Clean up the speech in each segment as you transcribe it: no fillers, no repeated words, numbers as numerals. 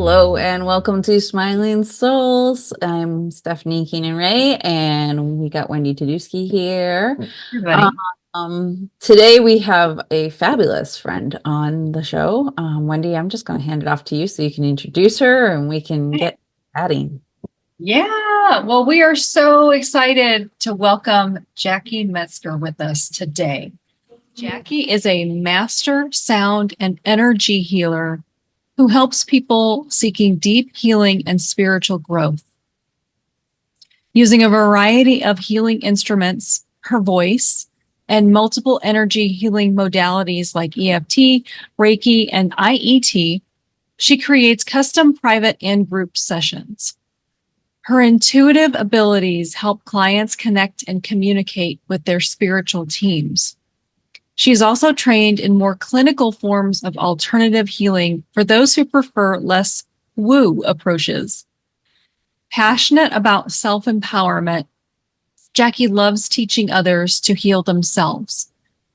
Hello and welcome to Smiling Souls. I'm Stephanie Keenan Ray, and we got Wendy Tadusky here. Everybody. Today we have a fabulous friend on the show. Wendy, I'm just going to hand it off to you so you can introduce her and we can get chatting. Yeah, well, we are so excited to welcome Jacquie Metzger with us today. Jacquie is a master sound and energy healer who helps people seeking deep healing and spiritual growth. Using a variety of healing instruments, her voice, and multiple energy healing modalities like EFT, Reiki, and IET, she creates custom private and group sessions. Her intuitive abilities help clients connect and communicate with their spiritual teams. She's also trained in more clinical forms of alternative healing for those who prefer less woo approaches. Passionate about self-empowerment, Jacquie loves teaching others to heal themselves.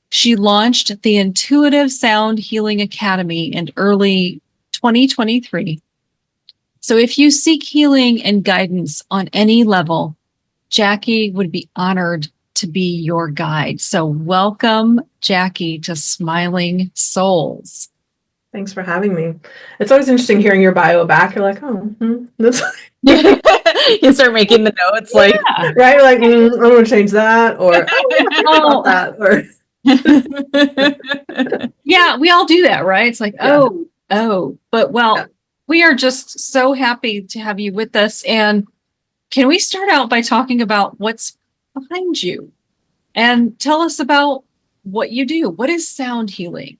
She launched the Intuitive Sound Healing Academy in early 2023. So if you seek healing and guidance on any level, Jacquie would be honored to be your guide. So welcome, Jacquie, to Smiling Souls. Thanks for having me. It's always interesting hearing your bio back. You're like, oh, that's You start making the notes like, right. Like, I'm going to change that, or oh, that, or yeah, we all do that, right? It's like, but we are just so happy to have you with us. And can we start out by talking about what's behind you and tell us about what you do? What is sound healing?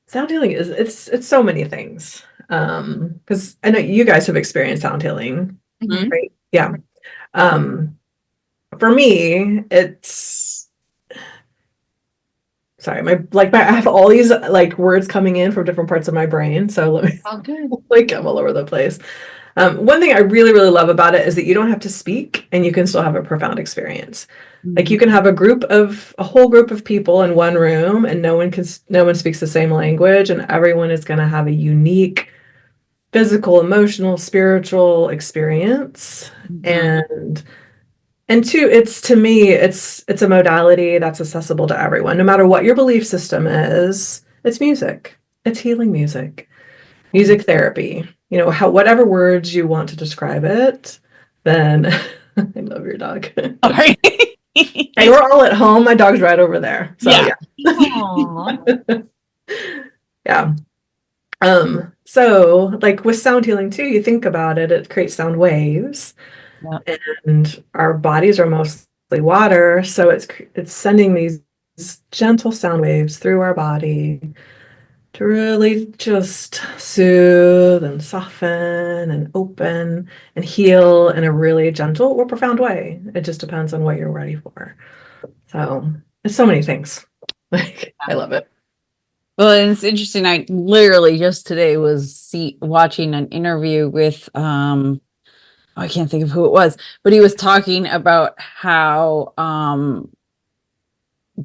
Sound healing is it's so many things. Because I know you guys have experienced sound healing, right? Yeah. For me, it's sorry, I have all these like words coming in from different parts of my brain. So let me like I'm all over the place. One thing I really, really love about it is that you don't have to speak and you can still have a profound experience. Like you can have a whole group of people in one room and no one speaks the same language, and everyone is going to have a unique physical, emotional, spiritual experience. And two, to me, it's a modality that's accessible to everyone, no matter what your belief system is. It's music. It's healing music therapy, whatever words you want to describe it, then I love your dog. all right. Hey, we're all at home. My dog's right over there. So yeah. So like with sound healing too, you think about it, it creates sound waves. And our bodies are mostly water, so it's sending these gentle sound waves through our body to really just soothe and soften and open and heal in a really gentle or profound way. It just depends on what you're ready for. So it's so many things. Like I love it. Well, and it's interesting. I literally just today was watching an interview with I can't think of who it was, but he was talking about how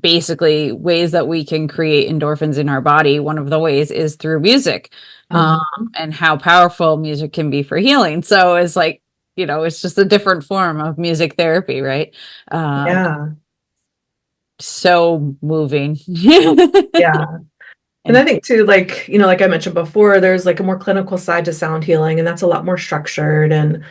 basically ways that we can create endorphins in our body. One of the ways is through music, and how powerful music can be for healing. So it's like, it's just a different form of music therapy, right? Yeah. So moving. Yeah. And I think too, like, like I mentioned before, there's like a more clinical side to sound healing, and that's a lot more structured. And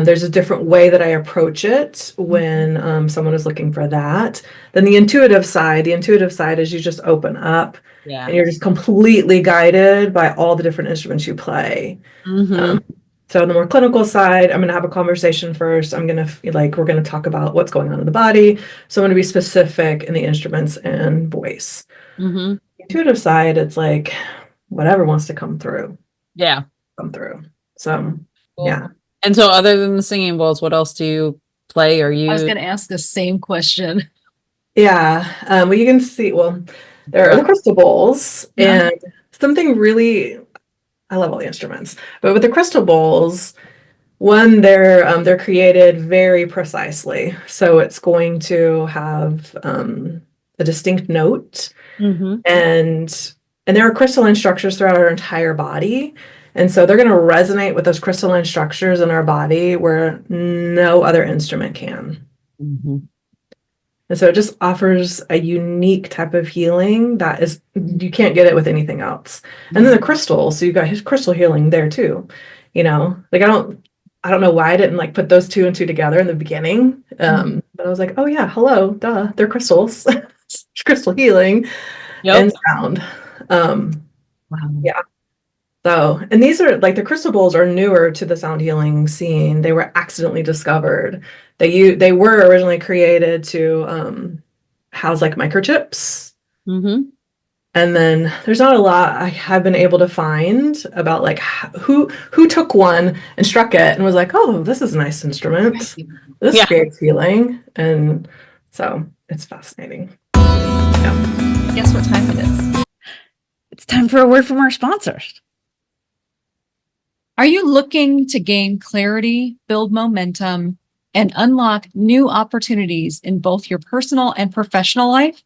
there's a different way that I approach it when someone is looking for that. Then the intuitive side is you just open up and you're just completely guided by all the different instruments you play. So on the more clinical side, I'm going to have a conversation first. We're going to talk about what's going on in the body. So I'm going to be specific in the instruments and voice. Intuitive side, it's like whatever wants to come through. Come through. So yeah. And so other than the singing bowls, what else do you play or use? I was going to ask the same question. Yeah. Well, you can see, there are the crystal bowls, and something really, I love all the instruments, but with the crystal bowls, one, they're created very precisely. So it's going to have a distinct note, and there are crystalline structures throughout our entire body. And so they're going to resonate with those crystalline structures in our body where no other instrument can. Mhm. And so it just offers a unique type of healing that is, you can't get it with anything else. And then the crystals, so you've got his crystal healing there too. You know, like I don't know why I didn't like put those two and two together in the beginning. But I was like, oh yeah, hello, duh, they're crystals. Crystal healing and Yep. sound. Wow. Yeah. So, and these are like the crystal bowls are newer to the sound healing scene. They were accidentally discovered. They were originally created to house like microchips. Mhm. And then there's not a lot I have been able to find about like who took one and struck it and was like, oh, this is a nice instrument. This Yeah. creates healing. And so it's fascinating. Yeah. Guess what time it is? It's time for a word from our sponsors. Are you looking to gain clarity, build momentum, and unlock new opportunities in both your personal and professional life?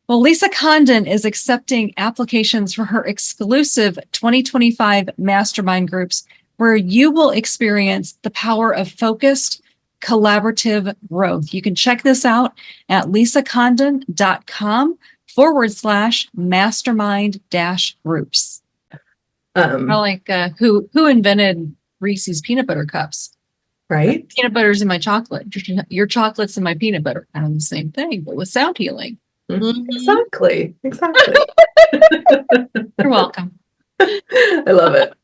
Well, Lisa Condon is accepting applications for her exclusive 2025 mastermind groups where you will experience the power of focused, collaborative growth. You can check this out at lisacondon.com/mastermind-groups. Like who invented Reese's peanut butter cups? Right. Peanut butter's in my chocolate. Your chocolate's in my peanut butter. Kind of the same thing, but with sound healing. Exactly. You're welcome. I love it.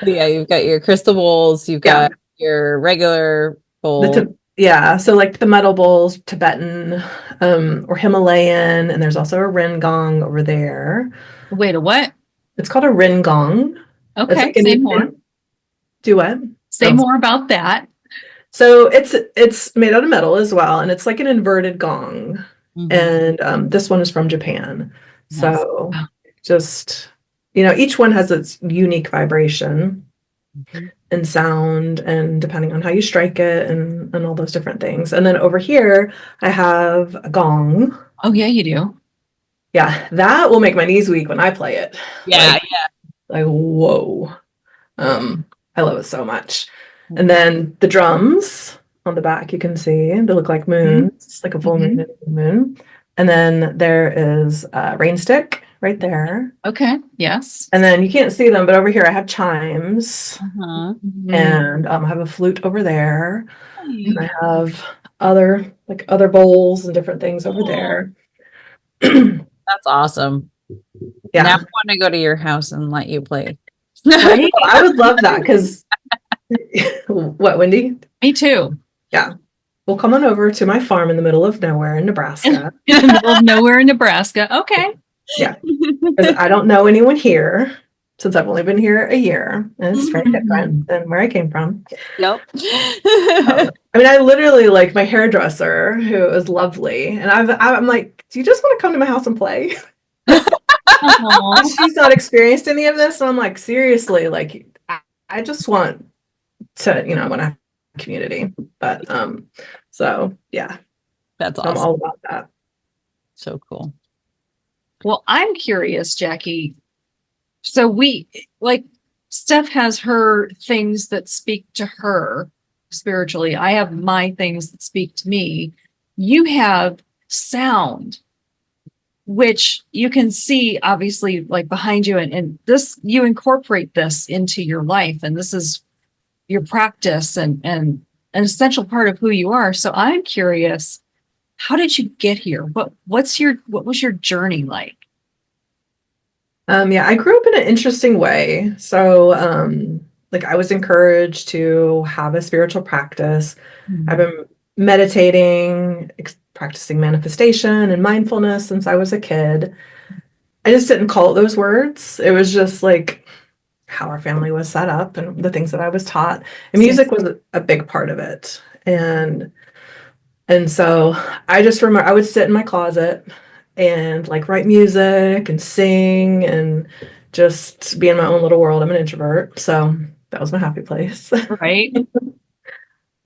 Yeah, you've got your crystal bowls, you've Yeah. got your regular bowl. Yeah, so like the metal bowls, Tibetan, or Himalayan, and there's also a rin gong over there. Wait, a what? It's called a rin gong. It's Okay, like say more. Do what? Say more about that. So it's made out of metal as well, and it's like an inverted gong. Mhm. And this one is from Japan. Nice. So just, each one has its unique vibration and sound, and depending on how you strike it and all those different things. And then over here, I have a gong. Oh, yeah, you do. Yeah, that will make my knees weak when I play it. Yeah, Like whoa. I love it so much. And then the drums on the back, you can see they look like moons. It's like a full moon and a moon. And then there is a rain stick right there. Okay, yes. And then you can't see them, but over here I have chimes. Mhm. And I have a flute over there. And I have other bowls and different things over there. That's awesome. Yeah. Now I want to go to your house and let you play. Right? I would love that because what, Wendy? Me too. Yeah. Well, come on over to my farm in the middle of nowhere in Nebraska. In the middle of nowhere in Nebraska. Okay. Yeah. Because I don't know anyone here since I've only been here a year. And it's very different than where I came from. Yep. I mean, I literally like my hairdresser, who is lovely. And I'm like, do you just want to come to my house and play? She's not experienced any of this. And I'm like, seriously, like, I just want to, I want to have a community. But so yeah. That's awesome. I'm all about that. So cool. Well, I'm curious, Jackie. So Steph has her things that speak to her spiritually. I have my things that speak to me. You have sound, which you can see obviously like behind you, and this, you incorporate this into your life, and this is your practice and an essential part of who you are. So I'm curious, how did you get here? What was your journey like? Yeah, I grew up in an interesting way. So like I was encouraged to have a spiritual practice. I've been meditating, practicing manifestation and mindfulness since I was a kid. I just didn't call it those words. It was just like how our family was set up and the things that I was taught. And music was a big part of it. And so I just remember I would sit in my closet and like write music and sing and just be in my own little world. I'm an introvert, so that was my happy place. Right.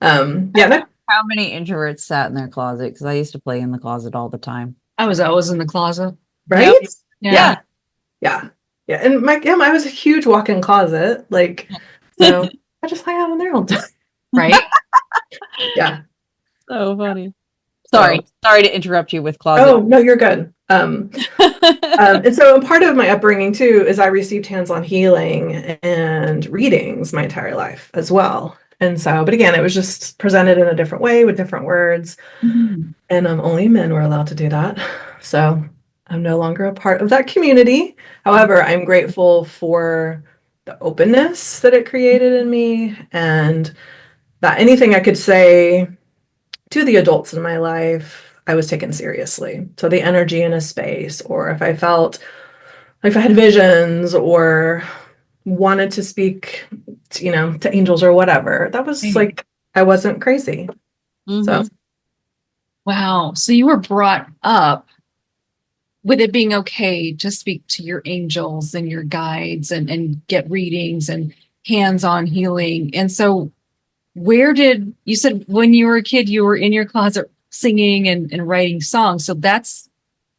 Yeah. How many introverts sat in their closet? Because I used to play in the closet all the time. I was always in the closet. Right? Yep. Yeah. Yeah. Yeah, and I was a huge walk-in closet, like, so I just hang out in there all the time. Right? Yeah. So funny. So, Sorry to interrupt you with closet. oh no, you're good. And so part of my upbringing too is I received hands-on healing and readings my entire life as well. And so, but again, it was just presented in a different way with different words. Mhm. And only men were allowed to do that. So I'm no longer a part of that community. However, I'm grateful for the openness that it created in me and that anything I could say to the adults in my life, I was taken seriously. So the energy in a space, or if I felt like if I had visions or wanted to speak, to angels or whatever, that was Right. like, I wasn't crazy. So Mhm. Wow. So you were brought up with it being okay to speak to your angels and your guides and get readings and hands-on healing. And so where did you said when you were a kid, you were in your closet singing and writing songs. So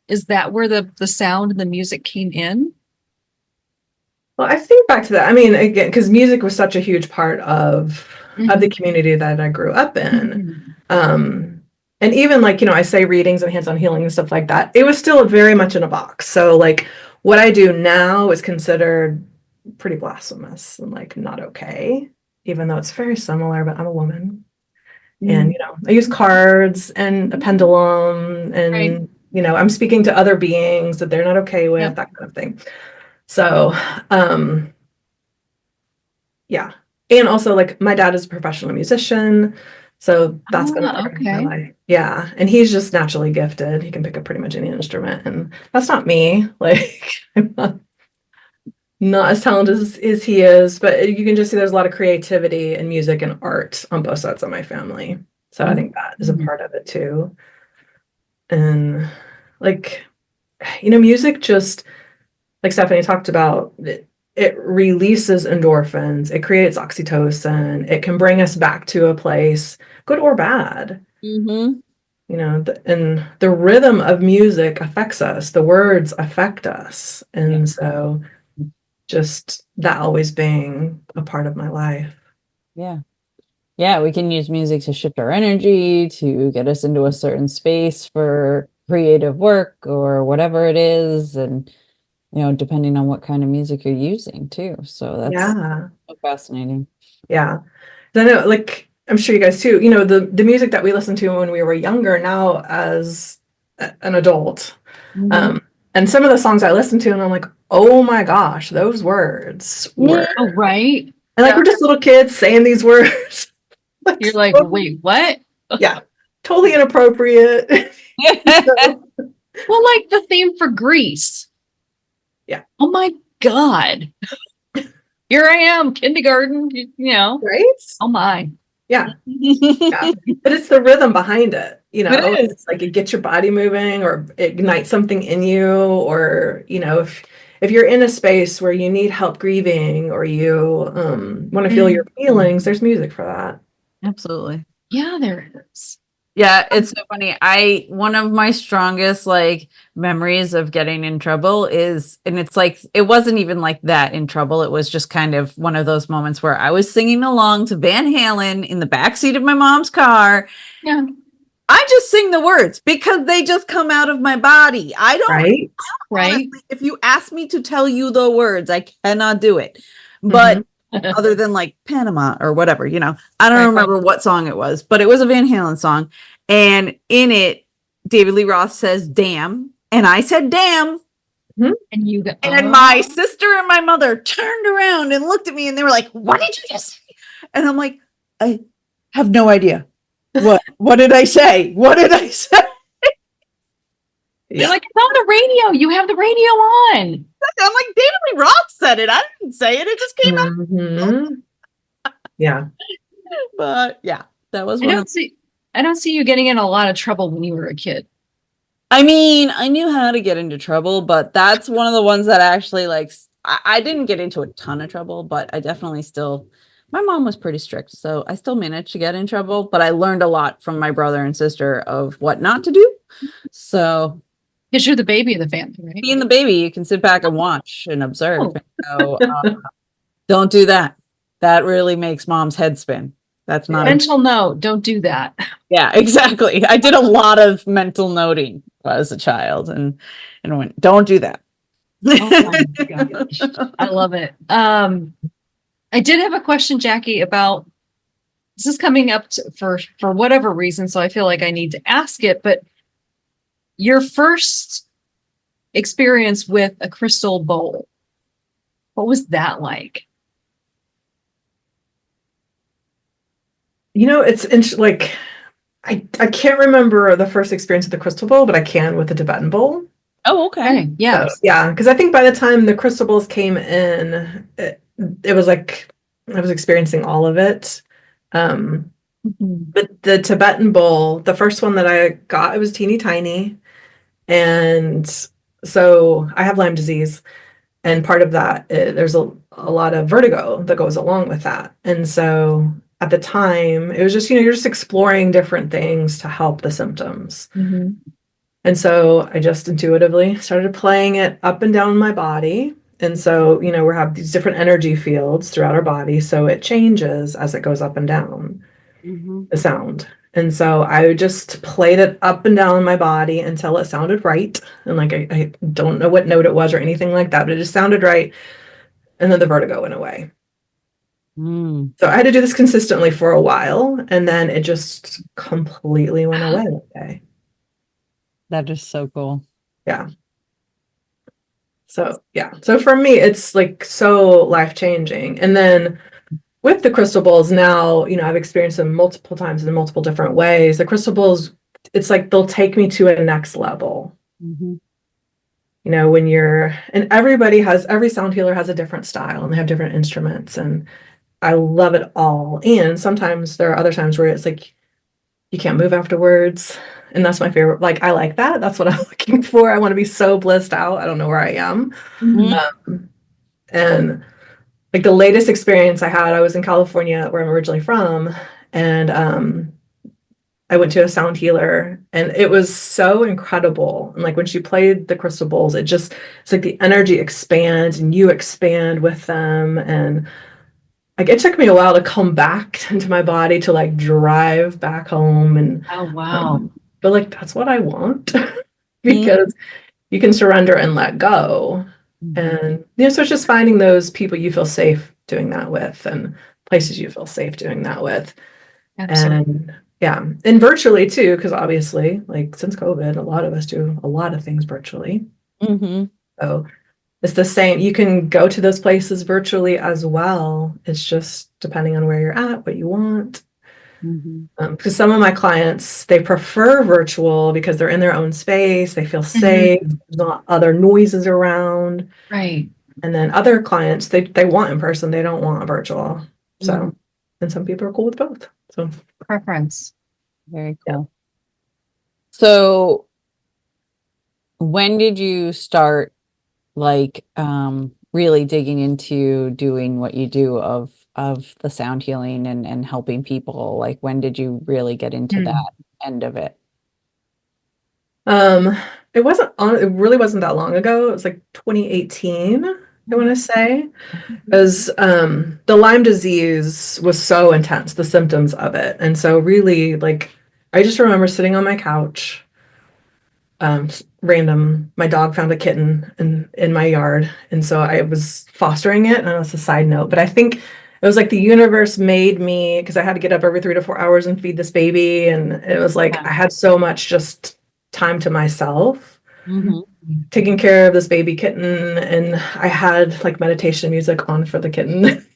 is that where the sound and the music came in? well, I think back to that. I mean, again, because music was such a huge part of the community that I grew up in. Mhm. Um, and even like, I say readings and hands-on healing and stuff like that. It was still very much in a box. So like what I do now is considered pretty blasphemous and like not okay, even though it's very similar, but I'm a woman. And, I use cards and a pendulum Right. and, I'm speaking to other beings that they're not okay with, Yep. that kind of thing. So, um, yeah. And also like my dad is a professional musician, so that's been a Ah, part of my okay. life. Yeah. And he's just naturally gifted. He can pick up pretty much any instrument and that's not me. Like I'm not as talented as he is, but you can just see there's a lot of creativity and music and art on both sides of my family. So I think that is a Mhm. part of it too. And like, music just like Stephanie talked about, it releases endorphins, it creates oxytocin, it can bring us back to a place, good or bad. Mhm. And the rhythm of music affects us, the words affect us. Yeah. And so just that always being a part of my life. Yeah. Yeah, we can use music to shift our energy, to get us into a certain space for creative work or whatever it is. And, depending on what kind of music you're using too. So that's Yeah. so fascinating. Yeah. I know, like, I'm sure you guys too, the music that we listened to when we were younger now as an adult. Mhm. Um, and some of the songs I listen to, and I'm like, oh my gosh, those words were, Oh, right. and like we're just little kids saying these words. Like, You're like, so- wait, what? yeah, totally inappropriate. So, Well, like the theme for Greece. yeah, Oh my God. Here I am, kindergarten, right? Oh my. Yeah, yeah. But it's the rhythm behind it, It is. It's like it gets your body moving or ignites something in you, or if you're in a space where you need help grieving or you want to feel your feelings, there's music for that. Absolutely. Yeah, there is. Yeah, it's so funny. One of my strongest like memories of getting in trouble is, and it's like, it wasn't even like that in trouble. It was just kind of one of those moments where I was singing along to Van Halen in the backseat of my mom's car. Yeah. I just sing the words because they just come out of my body. I don't, Right? Right. honestly, if you ask me to tell you the words, I cannot do it. Mhm. But other than like Panama or whatever, I don't Right. remember what song it was, but it was a Van Halen song. And in it, David Lee Roth says, damn. And I said, damn. Mhm. And you go, And my sister and my mother turned around and looked at me and they were like, what did you just say? And I'm like, I have no idea. What did I say? What did I say? you're Yeah. like, it's on the radio. You have the radio on. I'm like, David Lee Roth said it. I didn't say it. It just came out. Mhm. Yeah. But yeah, that was I one of. don't see you getting in a lot of trouble when you were a kid. I mean, I knew how to get into trouble, but that's one of the ones that actually like I didn't get into a ton of trouble, but I definitely still. My mom was pretty strict, so I still managed to get in trouble, but I learned a lot from my brother and sister of what not to do. So Because you're the baby of the family, right? Being the baby, you can sit back and watch and observe Oh. and go, don't do that. That really makes mom's head spin. That's not a Mental note, don't do that. yeah, exactly. I did a lot of mental noting as a child and went, don't do that. Oh my gosh. I love it. I did have a question, Jackie, about this is coming up for whatever reason, so I feel like I need to ask it, but your first experience with a crystal bowl, what was that like? You know, like I can't remember the first experience with the crystal bowl, but I can with the Tibetan bowl. Oh, okay. Okay, yeah. So, yeah, because I think by the time the crystal bowls came in, it was like I was experiencing all of it. Mhm. But the Tibetan bowl, the first one that I got, it was teeny tiny. And so I have Lyme disease. And part of that, there's a lot of vertigo that goes along with that. And so at the time, it was just, you're just exploring different things to help the symptoms. Mhm. And so I just intuitively started playing it up and down my body. And so, we have these different energy fields throughout our body. So it changes as it goes up and down, the sound. And so I just played it up and down my body until it sounded right. And like, I don't know what note it was or anything like that, but it just sounded right. And then the vertigo went away. Mm, So I had to do this consistently for a while. And then it just completely went away one day. that is so cool. Yeah. So, yeah. So for me, it's like so life-changing. And then with the crystal bowls now, I've experienced them multiple times in multiple different ways. The crystal bowls, it's like they'll take me to a next level. Mhm. When and every sound healer has a different style and they have different instruments. And I love it all. And sometimes there are other times where it's like you can't move afterwards. And that's my favorite. Like, I like that. That's what I'm looking for. I want to be so blissed out. I don't know where I am. Mhm. And like the latest experience I had, I was in California, where I'm originally from, and I went to a sound healer, and it was so incredible. And like when she played the crystal bowls, it's like the energy expands and you expand with them. And like it took me a while to come back into my body to like drive back home. And Oh, wow. but like that's what I want because you can surrender and let go. And so it's just finding those people you feel safe doing that with and places you feel safe doing that with. Absolutely. And yeah, and virtually too, because obviously, like since COVID, a lot of us do a lot of things virtually. Mhm. So it's the same. You can go to those places virtually as well. It's just depending on where you're at, what you want. Mhm. Because some of my clients, they prefer virtual because they're in their own space, they feel Mm-hmm. safe, there's not other noises around. Right. And then other clients, they want in person, they don't want virtual. So, and some people are cool with both. So, Preference. Very yeah. cool. So when did you start like really digging into doing what you do of the sound healing and helping people? Like when did you really get into that end of it? It really wasn't that long ago. It was like 2018, I want to say. Because the Lyme disease was so intense, the symptoms of it. And so really like I just remember sitting on my couch, random, my dog found a kitten in my yard. And so I was fostering it, and that's a side note. But I think it was like the universe made me, because I had to get up every 3 to 4 hours and feed this baby. And it was like I had so much just time to myself taking care of this baby kitten, and I had like meditation music on for the kitten.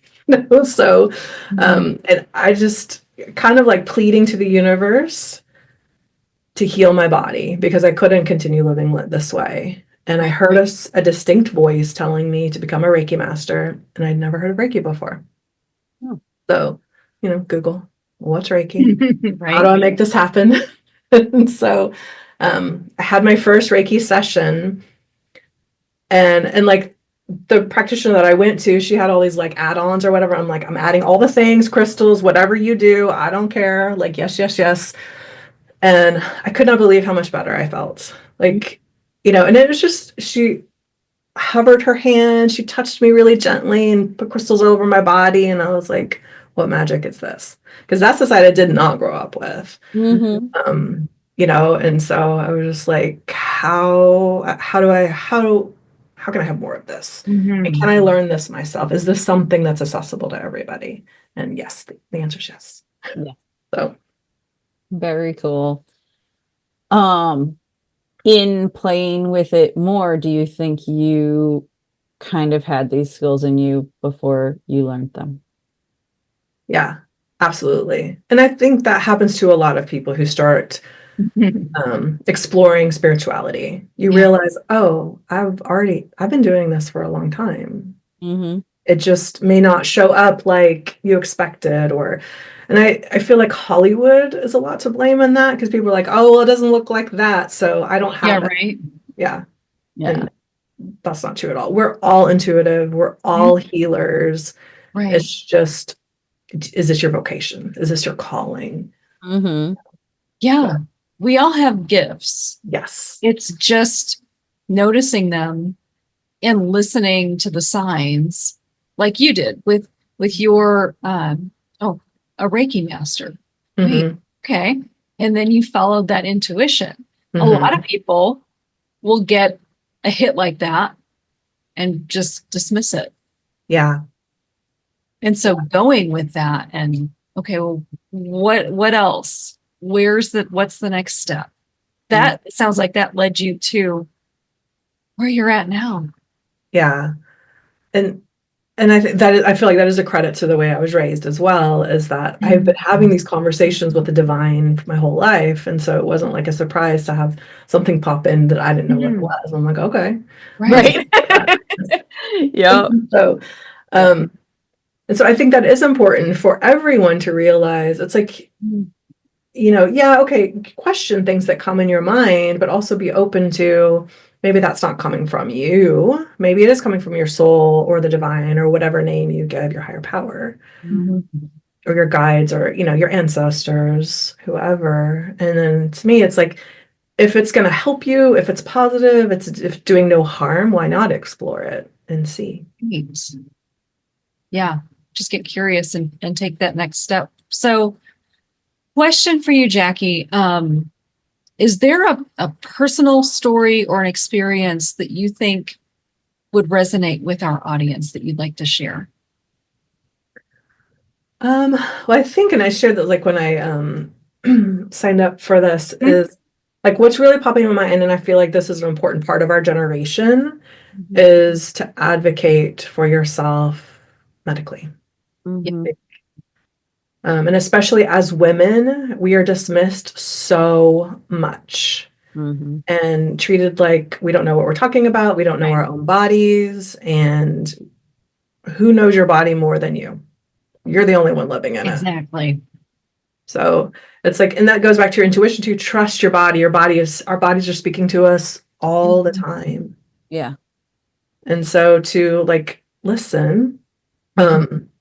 So and I just kind of like pleading to the universe to heal my body because I couldn't continue living this way. And I heard a distinct voice telling me to become a Reiki master, and I'd never heard of Reiki before. So, Google, what's Reiki? How do I make this happen? And so I had my first Reiki session, and like the practitioner that I went to, she had all these like add-ons or whatever. I'm like, I'm adding all the things, crystals, whatever you do, I don't care. Like, yes, yes, yes. And I could not believe how much better I felt. Like, and it was just, she hovered her hand, she touched me really gently and put crystals all over my body. And I was like, what magic is this? Because that's the side I did not grow up with. Mm-hmm. And so I was just like, how can I have more of this? And can I learn this myself? Is this something that's accessible to everybody? And yes, the answer is yes. Yeah. So Very cool. In playing with it more, do you think you kind of had these skills in you before you learned them? yeah, absolutely. And I think that happens to a lot of people who start exploring spirituality. You realize, oh, I've been doing this for a long time. Mm-hmm. It just may not show up like you expected, and I feel like Hollywood is a lot to blame in that, because people are like, oh, well, it doesn't look like that, so I don't have it. Right. Yeah. Yeah. And that's not true at all. We're all intuitive. We're all healers. Right. It's just, is this your vocation? Is this your calling? Mm-hmm. Yeah. We all have gifts. Yes. It's just noticing them and listening to the signs like you did with your a Reiki master. Wait, okay. And then you followed that intuition. A lot of people will get a hit like that and just dismiss it. Yeah. And so going with that and okay, well, what else? What's the next step? That sounds like that led you to where you're at now. Yeah. And I think I feel like that is a credit to the way I was raised as well, is that I've been having these conversations with the divine for my whole life. And so it wasn't like a surprise to have something pop in that I didn't know what it was. I'm like, okay. Right. Yeah. So, and so I think that is important for everyone to realize. It's like, yeah, okay, question things that come in your mind, but also be open to, maybe that's not coming from you. Maybe it is coming from your soul or the divine or whatever name you give your higher power or your guides or, your ancestors, whoever. And then to me, it's like, if it's going to help you, if it's positive, if doing no harm, why not explore it and see? Yeah. Just get curious and take that next step. So question for you, Jackie. Is there a personal story or an experience that you think would resonate with our audience that you'd like to share? Well, I think, and I shared that like when I signed up for this, is like what's really popping in my mind, and I feel like this is an important part of our generation, is to advocate for yourself medically. And especially as women, we are dismissed so much and treated like we don't know what we're talking about. We don't know our own bodies, and who knows your body more than you? You're the only one living in it. Exactly. So it's like, and that goes back to your intuition, to trust your body. Our bodies are speaking to us all the time. Yeah. And so to like listen.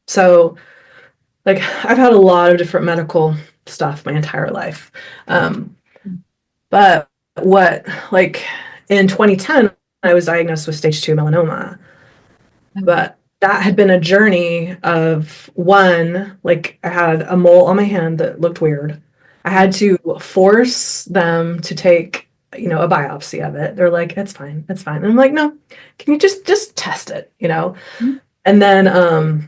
So like I've had a lot of different medical stuff my entire life. But like in 2010, I was diagnosed with stage 2 melanoma. But that had been a journey of one, like I had a mole on my hand that looked weird. I had to force them to take, a biopsy of it. They're like, it's fine. It's fine. And I'm like, no, can you just test it, And then,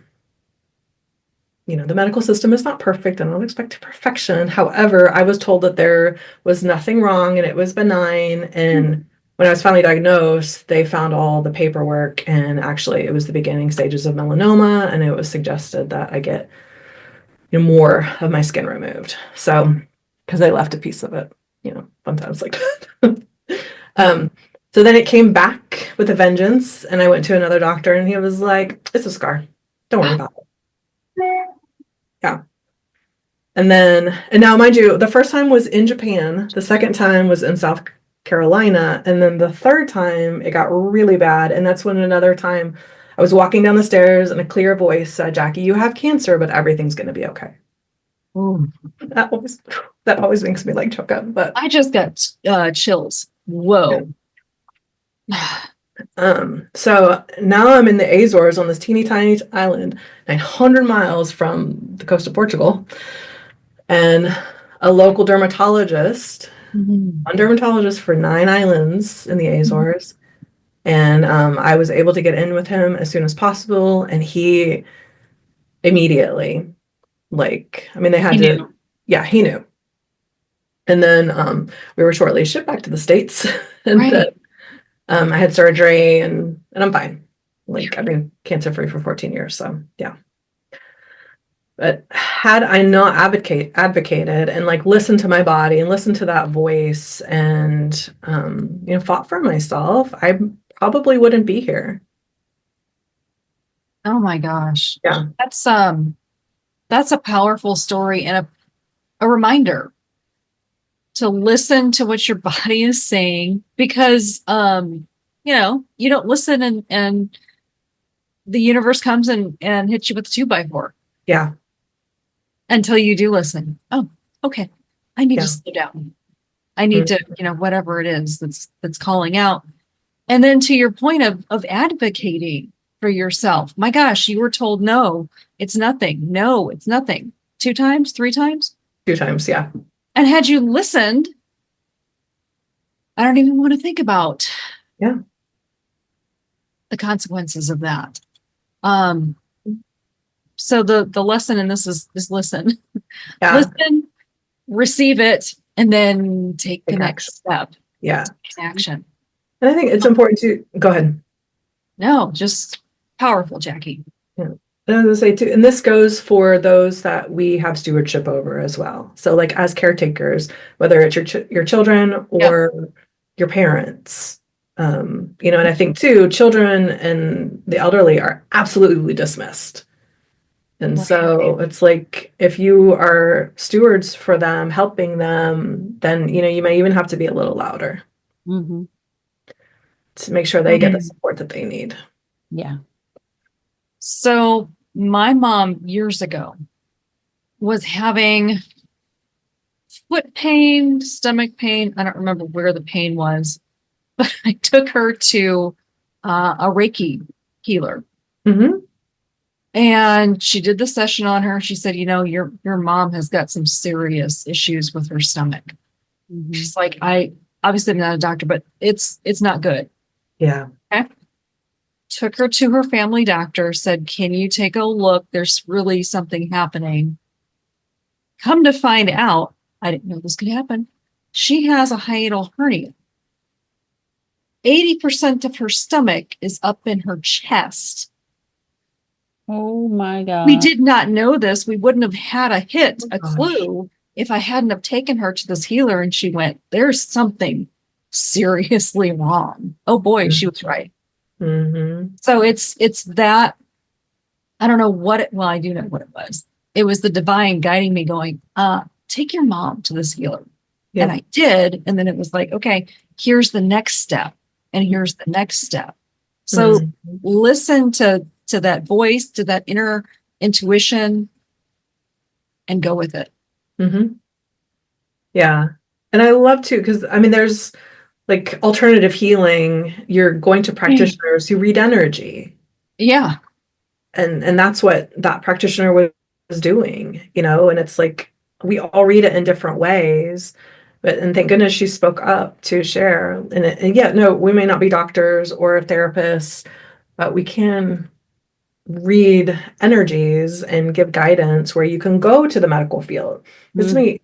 the medical system is not perfect and I don't expect perfection. However, I was told that there was nothing wrong and it was benign. And when I was finally diagnosed, they found all the paperwork, and actually it was the beginning stages of melanoma, and it was suggested that I get more of my skin removed. So, because they left a piece of it, sometimes like that. So then it came back with a vengeance, and I went to another doctor, and he was like, it's a scar. Don't worry about it. Yeah. And now, mind you, the first time was in Japan. The second time was in South Carolina. And then the third time it got really bad. And that's when another time I was walking down the stairs and a clear voice said, Jackie, you have cancer, but everything's going to be okay. That always makes me like choke up. But I just got chills. Whoa. So now I'm in the Azores on this teeny tiny island, 900 miles from the coast of Portugal, and a local dermatologist, Mhm. one dermatologist for 9 islands in the Azores. And I was able to get in with him as soon as possible, and he immediately, like, I mean, they He had to, knew. yeah, he knew. And then we were shortly shipped back to the States, and then Right. I had surgery, and I'm fine. Like, I've been cancer free for 14 years, so yeah. But had I not advocated and like listened to my body and listened to that voice and fought for myself, I probably wouldn't be here. Oh my gosh. Yeah, That's a powerful story and a reminder to listen to what your body is saying because you don't listen and the universe comes and hits you with a 2x4 yeah, until you do listen. Oh, okay. I need to yeah. slow down. I need Mm, to, whatever it is that's calling out. And then to your point of advocating for yourself. My gosh, you were told no, it's nothing. No, it's nothing. 2 times, 3 times. 2 times, yeah. And had you listened, I don't even want to think about Yeah. the consequences of that. Um, so the lesson in this is listen. Yeah. Listen, receive it, and then take the Take action. next step. Yeah. Take action. And I think it's important to go ahead. No, just powerful, Jackie. Yeah. And I was gonna say too, and this goes for those that we have stewardship over as well. So like as caretakers, whether it's your children Yep. or your parents, and I think too, children and the elderly are absolutely dismissed. And so it's like if you are stewards for them, helping them, then you may even have to be a little louder Mhm. to make sure they get the Mm. support that they need. Yeah. So my mom years ago was having foot pain, stomach pain. I don't remember where the pain was, but I took her to a Reiki healer. Hmm. And she did the session on her. She said, your mom has got some serious issues with her stomach. Mhm. She's like, I obviously I'm not a doctor, but it's not good. Yeah. Okay. Took her to her family doctor, said, can you take a look? There's really something happening. Come to find out, I didn't know this could happen. She has a hiatal hernia. 80% of her stomach is up in her chest. Oh my We God. did not know this. We wouldn't have had a Gosh. clue if I hadn't have taken her to this healer and she went, there's something seriously wrong. Oh boy, she was right. Mm-hmm. So it's that I don't know well, I do know what it was. It was the divine guiding me going, take your mom to this healer. And Yep. I did. And then it was like, okay, here's the next step. And here's the next step. So Mm-hmm. listen to that voice, to that inner intuition, and go with it. Mm-hmm. Yeah. And I love to, because I mean, there's like alternative healing. You're going to practitioners who read energy. Yeah. And that's what that practitioner was doing, and it's like we all read it in different ways. And thank goodness she spoke up to share. And yeah, no, we may not be doctors or therapists, but we can read energies and give guidance where you can go to the medical field. This to Mhm. me,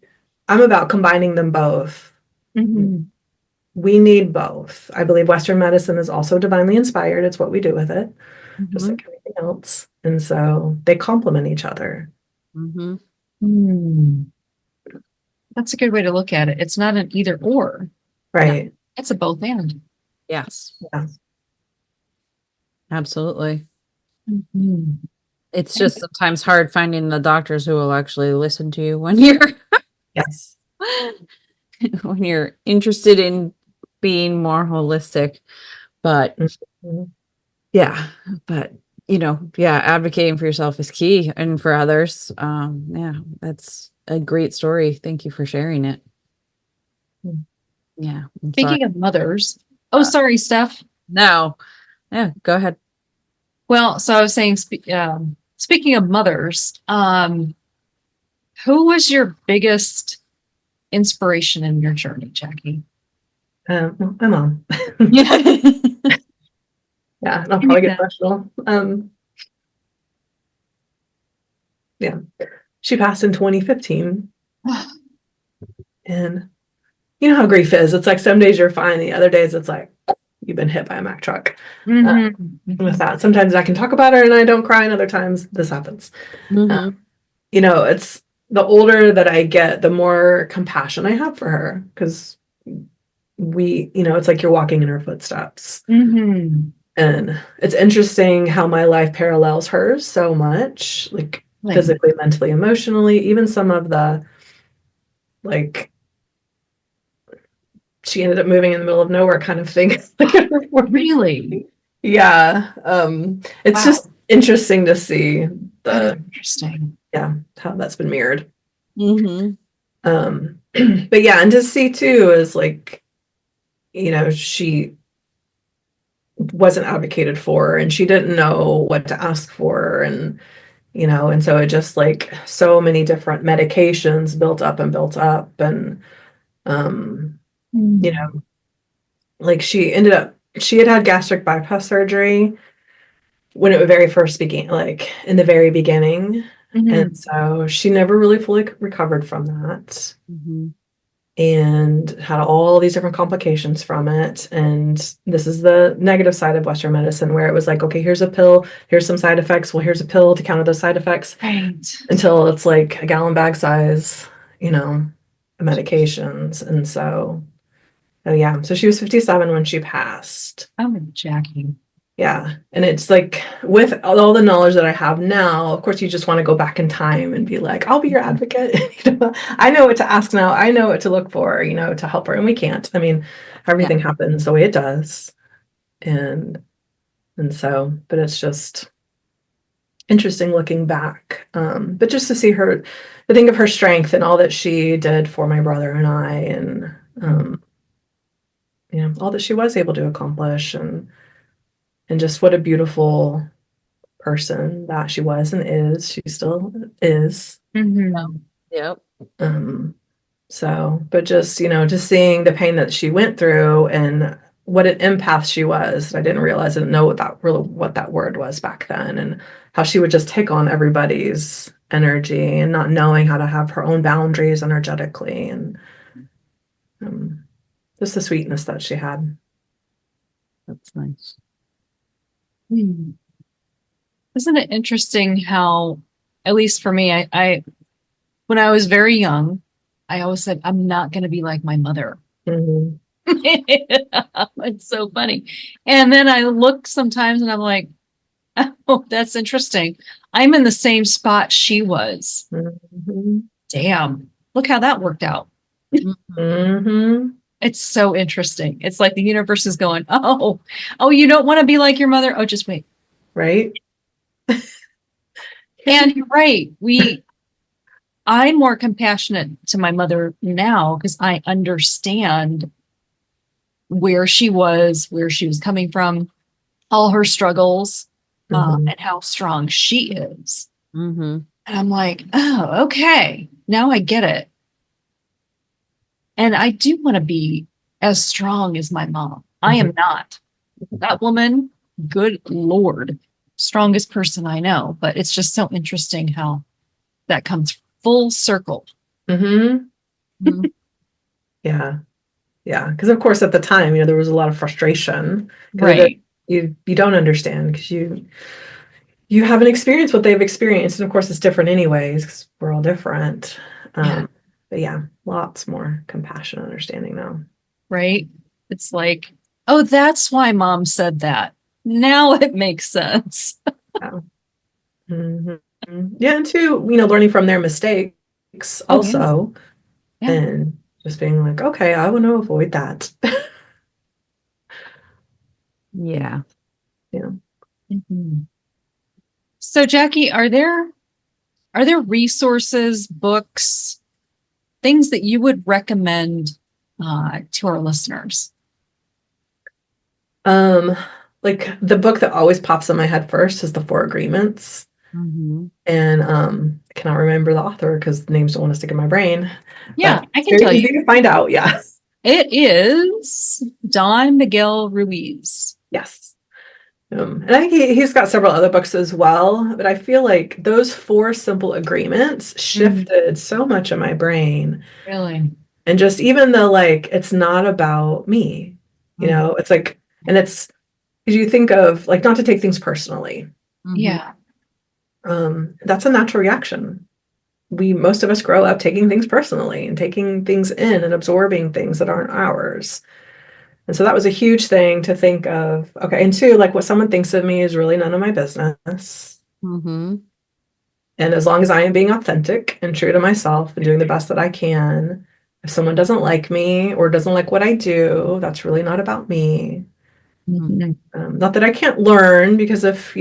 I'm about combining them both. Mhm. We need both. I believe Western medicine is also divinely inspired. It's what we do with it, just Mhm. like everything else. And so they complement each other. Mhm. Hmm. That's a good way to look at it. It's not an either or. No. Right. It's a both and. Yes. Yeah. Absolutely. Mhm. It's just sometimes hard finding the doctors who will actually listen to you when you're Yes. when you're interested in being more holistic. But Mhm. yeah, but yeah, advocating for yourself is key and for others. Yeah, that's a great story. Thank you for sharing it. Yeah, I'm sorry. Speaking of mothers, oh, sorry, Steph. No. Yeah, go ahead. Well, so I was saying, speaking of mothers, who was your biggest inspiration in your journey, Jackie? Well, my mom. Yeah. Yeah, and I'll probably get emotional. Yeah, she passed in 2015, and you know how grief is. It's like some days you're fine, the other days it's like you've been hit by a Mack truck. With that, sometimes I can talk about her and I don't cry, and other times this happens. Mm-hmm. You know, it's the older that I get, the more compassion I have for her, because it's like you're walking in her footsteps. Mm-hmm. And it's interesting how my life parallels hers so much, like physically, mentally, emotionally, even some of the, like, she ended up moving in the middle of nowhere kind of thing. Really? Yeah. It's just interesting to see interesting. Yeah, how that's been mirrored. Mm-hmm. But yeah, and to see too is like, she wasn't advocated for and she didn't know what to ask for, and so it just like so many different medications built up and built up, and like she had gastric bypass surgery when it very first began, like in the very beginning. And so she never really fully recovered from that. And had all these different complications from it. And this is the negative side of Western medicine, where it was like, okay, here's a pill, here's some side effects. Well, here's a pill to counter those side effects. Right. Until it's like a gallon bag size, medications. And so, oh yeah. So she was 57 when she passed. Oh, Jackie. Yeah. And it's like, with all the knowledge that I have now, of course, you just want to go back in time and be like, I'll be your advocate. I know what to ask now. I know what to look for, to help her. And we can't. I mean, everything happens the way it does. And so, but it's just interesting looking back. But just to see her, to think of her strength and all that she did for my brother and I, and, all that she was able to accomplish, and just what a beautiful person that she was and is. She still is. Yep. So, but just, just seeing the pain that she went through and what an empath she was. I didn't realize, I didn't know what that word was back then, and how she would just take on everybody's energy and not knowing how to have her own boundaries energetically, and just the sweetness that she had. That's nice. Isn't it interesting how, at least for me, I when I was very young, I always said, I'm not going to be like my mother. It's so funny. And then I look sometimes and I'm like, oh, that's interesting. I'm in the same spot she was. Damn. Look how that worked out. It's so interesting. It's like the universe is going, oh, you don't want to be like your mother? Oh, just wait. Right. And you're right. I'm more compassionate to my mother now because I understand where she was coming from, all her struggles, and how strong she is. And I'm like, oh, okay. Now I get it. And I do want to be as strong as my mom. I am not. That woman, good Lord, strongest person I know. But it's just so interesting how that comes full circle. Yeah. Yeah. Because of course at the time, there was a lot of frustration. Right. You don't understand because you haven't experienced what they've experienced. And of course it's different anyways, because we're all different. But yeah, lots more compassion and understanding now. Right. It's like, oh, that's why mom said that. Now it makes sense. Yeah. Yeah. And two, learning from their mistakes also. Yeah. And just being like, okay, I want to avoid that. Yeah. Yeah. So Jackie, are there resources, books, things that you would recommend to our listeners? Um, like the book that always pops in my head first is The Four Agreements. And I cannot remember the author because the names don't want to stick in my brain. Yeah, But I it's can very tell easy you. to find out. Yeah. It is Don Miguel Ruiz. Yes. And I think he's got several other books as well, but I feel like those four simple agreements shifted so much in my brain. Really? And just even though like it's not about me, it's like, and it's, you think of like not to take things personally. Yeah. That's a natural reaction. Most of us grow up taking things personally and taking things in and absorbing things that aren't ours. And so that was a huge thing to think of. Okay. And two, like what someone thinks of me is really none of my business. And as long as I am being authentic and true to myself and doing the best that I can, if someone doesn't like me or doesn't like what I do, that's really not about me. Not that I can't learn, because if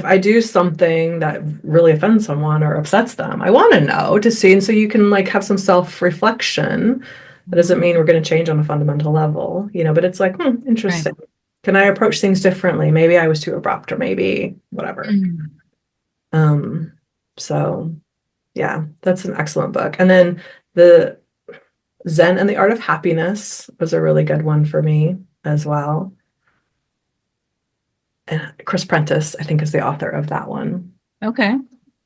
I do something that really offends someone or upsets them, I want to know to see. And so you can like have some self-reflection. That doesn't mean we're going to change on a fundamental level, but it's like, interesting. Right. Can I approach things differently? Maybe I was too abrupt, or maybe whatever. So yeah, that's an excellent book. And then the Zen and the Art of Happiness was a really good one for me as well. And Chris Prentice, I think, is the author of that one. Okay.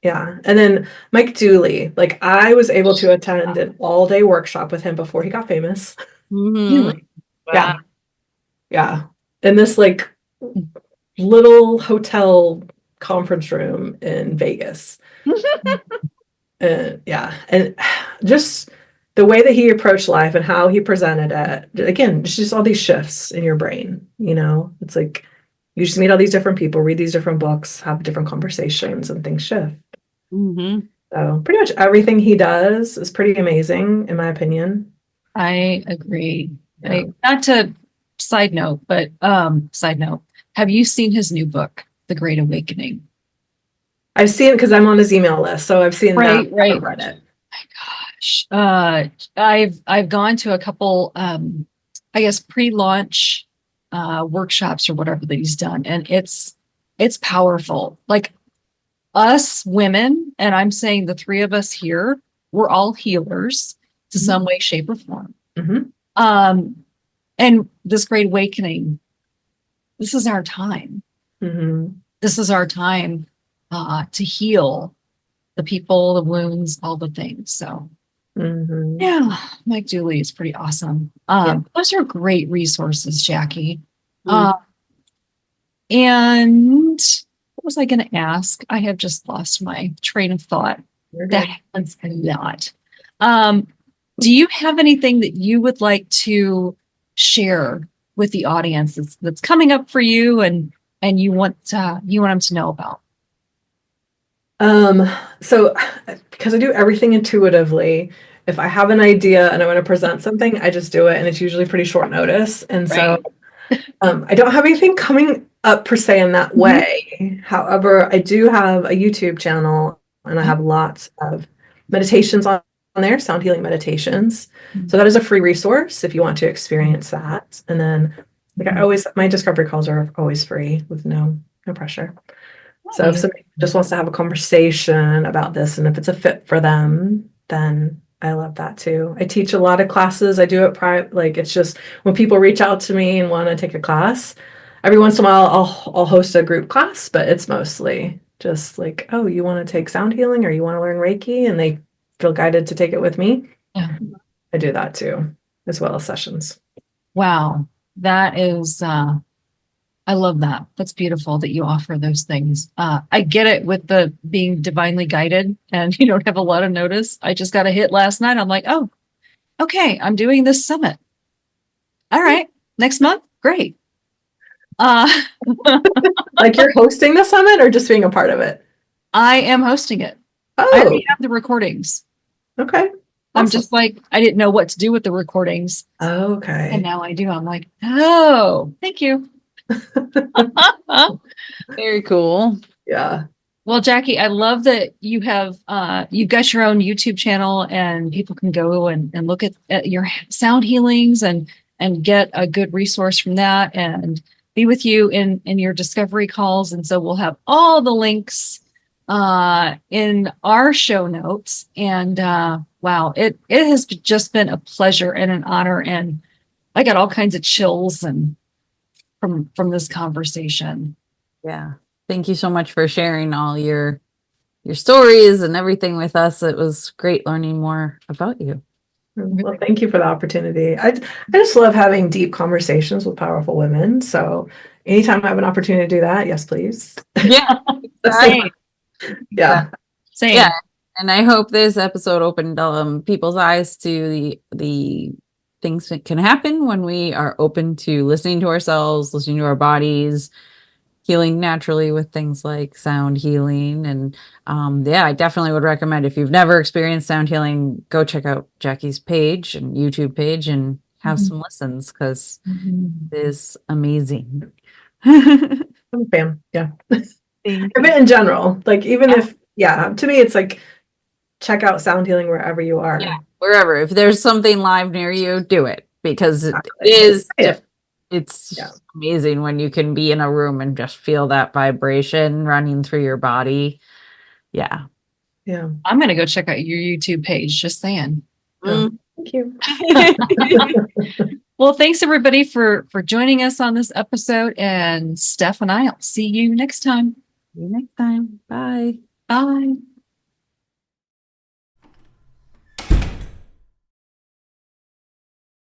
Yeah. And then Mike Dooley, like I was able to attend an all-day workshop with him before he got famous. Really? Yeah. Yeah. In this like little hotel conference room in Vegas. Yeah. And just the way that he approached life and how he presented it, again, it's just all these shifts in your brain, it's like you just meet all these different people, read these different books, have different conversations, and things shift. So pretty much everything he does is pretty amazing, in my opinion. I agree. Yeah. Not to side note, but have you seen his new book, The Great Awakening? I've seen it because I'm on his email list, so I've seen that. Right. I've read it. My gosh, I've gone to a couple, I guess, pre-launch workshops or whatever that he's done, and it's powerful. Like us women, and I'm saying the three of us here, we're all healers to some way, shape, or form. And this Great Awakening, this is our time. This is our time to heal the people, the wounds, all the things. So yeah, Mike Dooley is pretty awesome. Those are great resources, Jackie. And what was I going to ask? I have just lost my train of thought. That happens a lot. Do you have anything that you would like to share with the audience that's coming up for you and you want them to know about? So because I do everything intuitively, if I have an idea and I want to present something, I just do it, and it's usually pretty short notice. And so I don't have anything coming up per se in that way. However, I do have a YouTube channel, and I have lots of meditations on there, sound healing meditations. So that is a free resource if you want to experience that. And then my discovery calls are always free with no pressure. So if somebody just wants to have a conversation about this, and if it's a fit for them, then I love that too. I teach a lot of classes. I do it private. Like it's just when people reach out to me and want to take a class, every once in a while I'll host a group class, but it's mostly just like, oh, you want to take sound healing or you want to learn Reiki, and they feel guided to take it with me. Yeah. I do that too, as well as sessions. Wow. That is I love that. That's beautiful that you offer those things. I get it with the being divinely guided and you don't have a lot of notice. I just got a hit last night. I'm like, oh, okay, I'm doing this summit. All right, next month, great. Like you're hosting the summit or just being a part of it? I am hosting it. Oh. I already have the recordings. Okay. Awesome. I'm just like, I didn't know what to do with the recordings. Oh, okay. And now I do. I'm like, oh, thank you. Very cool. Yeah. Well, Jackie, I love that you have you've got your own YouTube channel and people can go and look at your sound healings and and get a good resource from that and be with you in your discovery calls. And so we'll have all the links in our show notes. And wow, it has just been a pleasure and an honor. And I got all kinds of chills and from this conversation. Yeah. Thank you so much for sharing all your stories and everything with us. It was great learning more about you. Well, thank you for the opportunity. I just love having deep conversations with powerful women. So anytime I have an opportunity to do that, yes, please. Yeah. Same. Yeah. Same. Yeah. And I hope this episode opened people's eyes to the things that can happen when we are open to listening to ourselves, listening to our bodies, healing naturally with things like sound healing. And yeah, I definitely would recommend, if you've never experienced sound healing, go check out Jackie's page and YouTube page and have some listens, because it is amazing. I'm a fan. Yeah. I mean, in general, like, even if, to me, it's like, check out sound healing wherever you are. Yeah, wherever. If there's something live near you, do it, because Exactly. it is Yeah. it's amazing when you can be in a room and just feel that vibration running through your body. Yeah. Yeah. I'm going to go check out your YouTube page, just saying. Oh, thank you. Well, thanks everybody for joining us on this episode, and Steph and I'll see you next time. See you next time. Bye. Bye.